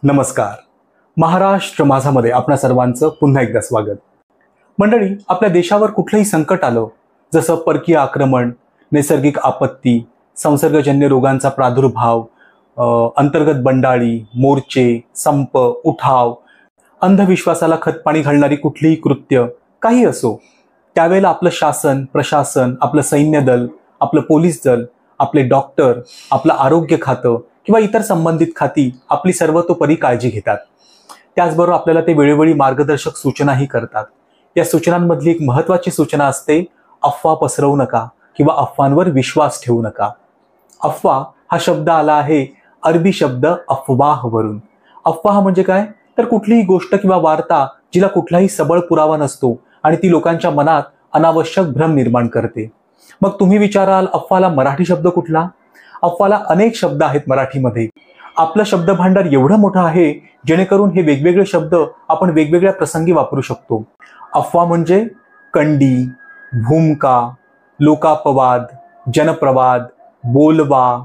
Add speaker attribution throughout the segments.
Speaker 1: नमस्कार. महाराष्ट्र माझामध्ये आपणा सर्वांचं पुन्हा एकदा स्वागत. मंडळी, आपल्या देशावर कुठलंही संकट आलं, जसं परकीय आक्रमण, नैसर्गिक आपत्ती, संसर्गजन्य रोगांचा प्रादुर्भाव, अंतर्गत बंडाळी, मोर्चे, संप, उठाव, अंधविश्वासाला खतपाणी घालणारी कुठलीही कृत्य काही असो, त्यावेळेला आपलं शासन, प्रशासन, आपलं सैन्य दल, आपलं पोलीस दल, आपले डॉक्टर, आपलं आरोग्य खातं किंवा इतर संबंधित खाती आपली सर्वतोपरी काळजी घेतात. त्याचबरोबर आपल्याला ते वेळोवेळी मार्गदर्शक सूचनाही करतात. या सूचनांमधली एक महत्त्वाची सूचना असते, अफवा पसरवू नका किंवा अफवांवर विश्वास ठेवू नका. अफवा हा शब्द आला आहे अरबी शब्द अफवाह वरून. अफवा म्हणजे काय, तर कुठलीही गोष्ट किंवा वार्ता जिला कुठलाही सबळ पुरावा नसतो आणि ती लोकांच्या मनात अनावश्यक भ्रम निर्माण करते. मग तुम्ही विचाराल, अफवाला मराठी शब्द कुठला? अफवाला अनेक शब्द आहेत मराठीमध्ये. आपलं शब्द भांडार एवढं मोठं आहे जेणेकरून हे वेगवेगळे शब्द आपण वेगवेगळ्या प्रसंगी वापरू शकतो. अफवा म्हणजे कंडी, भूमका, लोकापवाद, जनप्रवाद, बोलवा,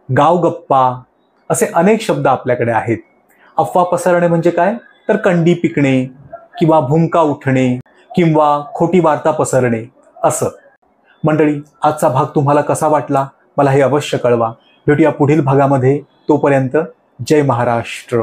Speaker 1: गावगप्पा असे अनेक शब्द आपल्याकडे आहेत. अफवा पसरणे म्हणजे काय, तर कंडी पिकणे किंवा भूमका उठणे किंवा खोटी वार्ता पसरणे असं. मंडळी, आजचा भाग तुम्हाला कसा वाटला मला हे अवश्य कळवा. भेटूया पुढील भागामध्ये. तोपर्यंत जय महाराष्ट्र.